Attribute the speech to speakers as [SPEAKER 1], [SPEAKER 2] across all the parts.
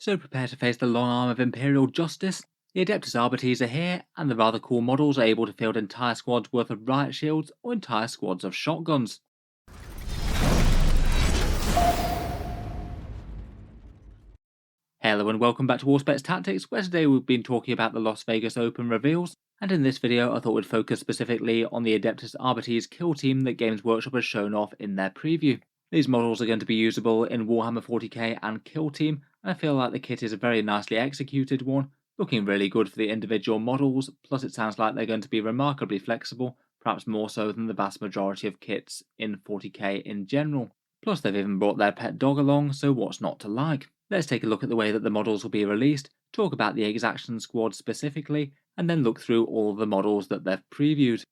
[SPEAKER 1] So prepare to face the long arm of Imperial Justice. The Adeptus Arbites are here, and the rather cool models are able to field entire squads worth of riot shields or entire squads of shotguns. Hello and welcome back to Warspets Tactics, where today we've been talking about the Las Vegas Open reveals, and in this video I thought we'd focus specifically on the Adeptus Arbites Kill Team that Games Workshop has shown off in their preview. These models are going to be usable in Warhammer 40k and Kill Team, and I feel like the kit is a very nicely executed one, looking really good for the individual models, plus it sounds like they're going to be remarkably flexible, perhaps more so than the vast majority of kits in 40k in general. Plus they've even brought their pet dog along, so what's not to like? Let's take a look at the way that the models will be released, talk about the Exaction Squad specifically, and then look through all of the models that they've previewed.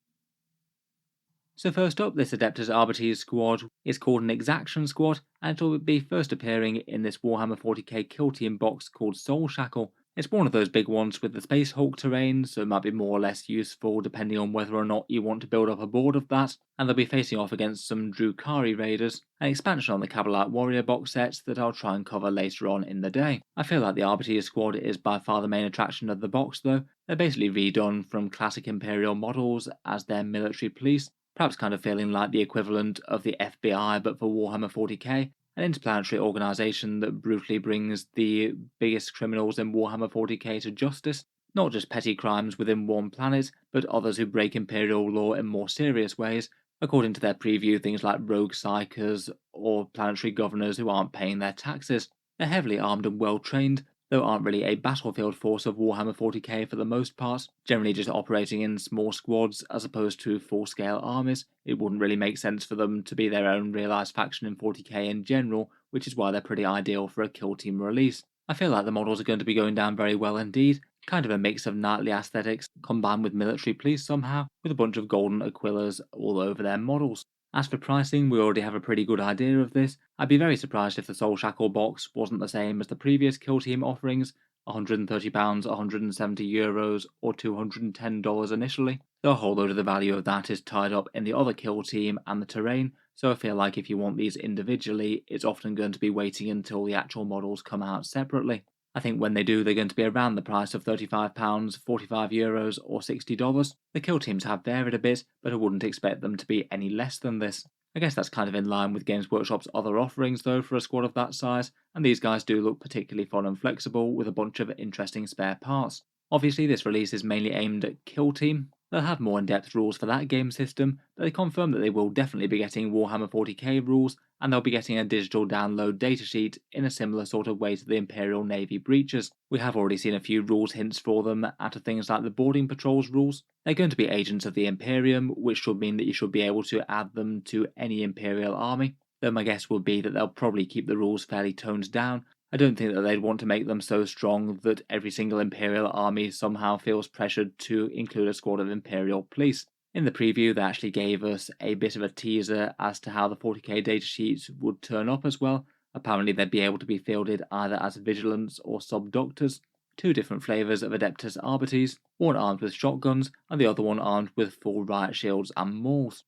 [SPEAKER 1] So first up, this Adeptus Arbites squad is called an Exaction Squad, and it will be first appearing in this Warhammer 40k Kill Team box called Soulshackle. It's one of those big ones with the Space Hulk terrain, so it might be more or less useful depending on whether or not you want to build up a board of that, and they'll be facing off against some Drukari raiders, an expansion on the Cabalite Warrior box sets that I'll try and cover later on in the day. I feel like the Arbites squad is by far the main attraction of the box though. They're basically redone from classic Imperial models as their military police, perhaps kind of feeling like the equivalent of the FBI but for Warhammer 40k, an interplanetary organisation that brutally brings the biggest criminals in Warhammer 40k to justice, not just petty crimes within one planet, but others who break Imperial law in more serious ways, according to their preview things like rogue psychers or planetary governors who aren't paying their taxes. They're heavily armed and well trained, though aren't really a battlefield force of Warhammer 40k for the most part, generally just operating in small squads as opposed to full-scale armies. It wouldn't really make sense for them to be their own realised faction in 40k in general, which is why they're pretty ideal for a Kill Team release. I feel like the models are going to be going down very well indeed, kind of a mix of knightly aesthetics combined with military police somehow, with a bunch of golden Aquillas all over their models. As for pricing, we already have a pretty good idea of this. I'd be very surprised if the Soulshackle box wasn't the same as the previous Kill Team offerings, £130, €170 or $210 initially, though a whole load of the value of that is tied up in the other Kill Team and the terrain, so I feel like if you want these individually, it's often going to be waiting until the actual models come out separately. I think when they do, they're going to be around the price of £35, €45 or $60. The Kill Teams have varied a bit, but I wouldn't expect them to be any less than this. I guess that's kind of in line with Games Workshop's other offerings though for a squad of that size, and these guys do look particularly fun and flexible with a bunch of interesting spare parts. Obviously this release is mainly aimed at Kill Team. They'll have more in-depth rules for that game system, but they confirm that they will definitely be getting Warhammer 40k rules, and they'll be getting a digital download datasheet in a similar sort of way to the Imperial Navy breaches. We have already seen a few rules hints for them out of things like the boarding patrols rules. They're going to be agents of the Imperium, which should mean that you should be able to add them to any Imperial army, though my guess would be that they'll probably keep the rules fairly toned down. I don't think that they'd want to make them so strong that every single Imperial army somehow feels pressured to include a squad of Imperial police. In the preview, they actually gave us a bit of a teaser as to how the 40k datasheets would turn up as well. Apparently they'd be able to be fielded either as Vigilants or Subductors, two different flavours of Adeptus Arbites, one armed with shotguns and the other one armed with full riot shields and mauls.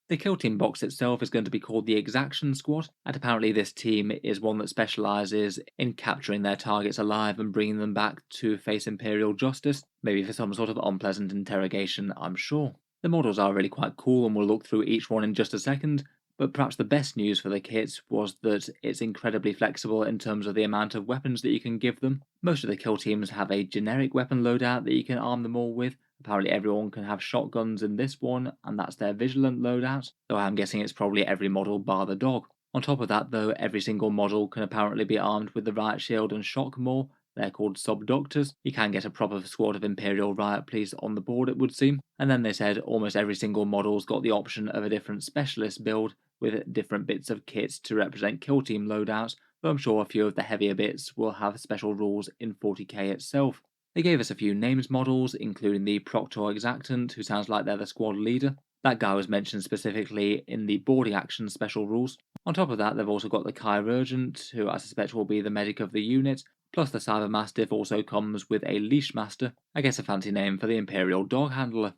[SPEAKER 1] The Kill Team box itself is going to be called the Exaction Squad, and apparently this team is one that specialises in capturing their targets alive and bringing them back to face Imperial justice, maybe for some sort of unpleasant interrogation, I'm sure. The models are really quite cool and we'll look through each one in just a second, but perhaps the best news for the kit was that it's incredibly flexible in terms of the amount of weapons that you can give them. Most of the Kill Teams have a generic weapon loadout that you can arm them all with. Apparently everyone can have shotguns in this one, and that's their Vigilant loadout, though I'm guessing it's probably every model bar the dog. On top of that though, every single model can apparently be armed with the Riot Shield and Shock Maul. They're called Subductors. You can get a proper squad of Imperial Riot Police on the board, it would seem. And then they said almost every single model's got the option of a different specialist build with different bits of kit to represent Kill Team loadouts, though I'm sure a few of the heavier bits will have special rules in 40k itself. They gave us a few names models, including the Proctor Exactant, who sounds like they're the squad leader. That guy was mentioned specifically in the boarding action special rules. On top of that, they've also got the Chirurgent, who I suspect will be the medic of the unit, plus the Cyber Mastiff also comes with a Leash Master, I guess a fancy name for the Imperial Dog Handler.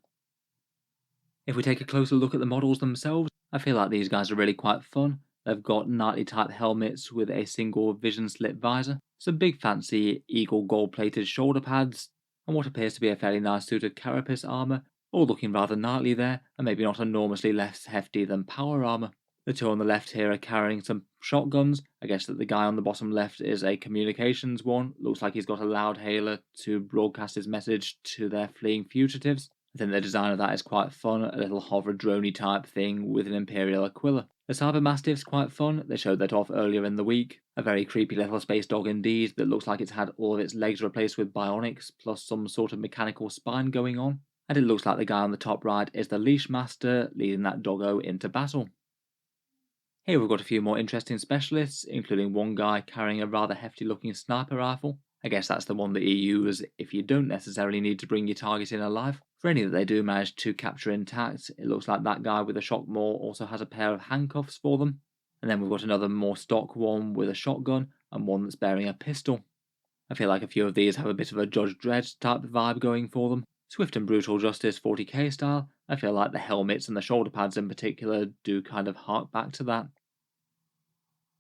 [SPEAKER 1] If we take a closer look at the models themselves, I feel like these guys are really quite fun. They've got knightly type helmets with a single vision slit visor, some big fancy eagle gold plated shoulder pads, and what appears to be a fairly nice suit of carapace armour, all looking rather knightly there, and maybe not enormously less hefty than power armour. The two on the left here are carrying some shotguns. I guess that the guy on the bottom left is a communications one. Looks like he's got a loudhailer to broadcast his message to their fleeing fugitives. I think the design of that is quite fun, a little hover droney type thing with an Imperial Aquila. The Cyber Mastiff's quite fun, they showed that off earlier in the week. A very creepy little space dog indeed that looks like it's had all of its legs replaced with bionics plus some sort of mechanical spine going on. And it looks like the guy on the top right is the Leash Master leading that doggo into battle. Here we've got a few more interesting specialists, including one guy carrying a rather hefty looking sniper rifle. I guess that's the one that you use if you don't necessarily need to bring your target in alive. For any that they do manage to capture intact, it looks like that guy with a shockmaw also has a pair of handcuffs for them. And then we've got another more stock one with a shotgun and one that's bearing a pistol. I feel like a few of these have a bit of a Judge Dredd type vibe going for them. Swift and Brutal Justice 40k style. I feel like the helmets and the shoulder pads in particular do kind of hark back to that.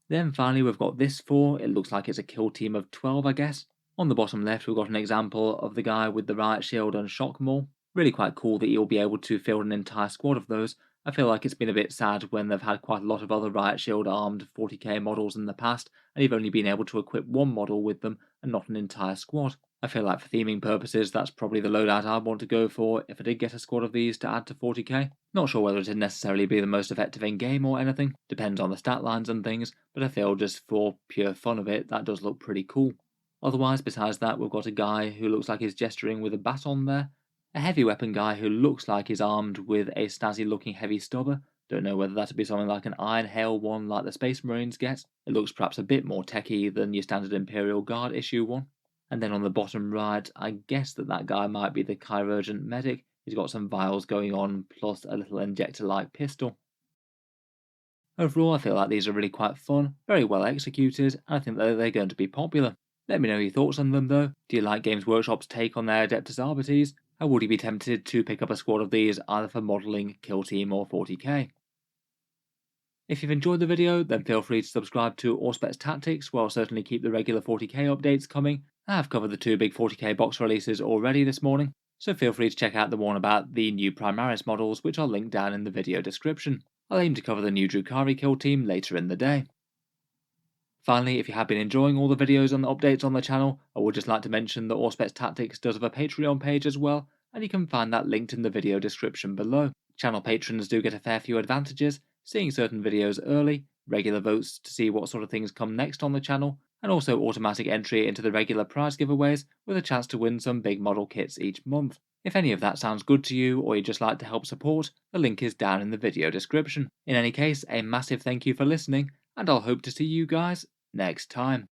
[SPEAKER 1] Then finally we've got this 4, it looks like it's a kill team of 12 I guess. On the bottom left we've got an example of the guy with the Riot Shield and Shockmaw. Really quite cool that you'll be able to field an entire squad of those. I feel like it's been a bit sad when they've had quite a lot of other Riot Shield armed 40k models in the past, and you've only been able to equip one model with them and not an entire squad. I feel like for theming purposes that's probably the loadout I'd want to go for if I did get a squad of these to add to 40k. Not sure whether it'd necessarily be the most effective in game or anything, depends on the stat lines and things, but I feel just for pure fun of it that does look pretty cool. Otherwise, besides that, we've got a guy who looks like he's gesturing with a baton there, a heavy weapon guy who looks like he's armed with a snazzy looking heavy stubber. Don't know whether that'd be something like an Iron Hail one like the Space Marines get. It looks perhaps a bit more techy than your standard Imperial Guard issue one. And then on the bottom right, I guess that guy might be the Chirurgent Medic. He's got some vials going on, plus a little injector-like pistol. Overall, I feel like these are really quite fun, very well executed, and I think that they're going to be popular. Let me know your thoughts on them though. Do you like Games Workshop's take on their Adeptus Arbites? Or would you be tempted to pick up a squad of these either for modelling, Kill Team or 40k? If you've enjoyed the video, then feel free to subscribe to Auspex Tactics, where I'll certainly keep the regular 40k updates coming. I have covered the 2 big 40k box releases already this morning, so feel free to check out the one about the new Primaris models, which I'll link down in the video description. I'll aim to cover the new Drukhari kill team later in the day. Finally, if you have been enjoying all the videos and the updates on the channel, I would just like to mention that Auspex Tactics does have a Patreon page as well, and you can find that linked in the video description below. Channel patrons do get a fair few advantages, seeing certain videos early, regular votes to see what sort of things come next on the channel, and also automatic entry into the regular prize giveaways with a chance to win some big model kits each month. If any of that sounds good to you or you'd just like to help support, the link is down in the video description. In any case, a massive thank you for listening, and I'll hope to see you guys next time.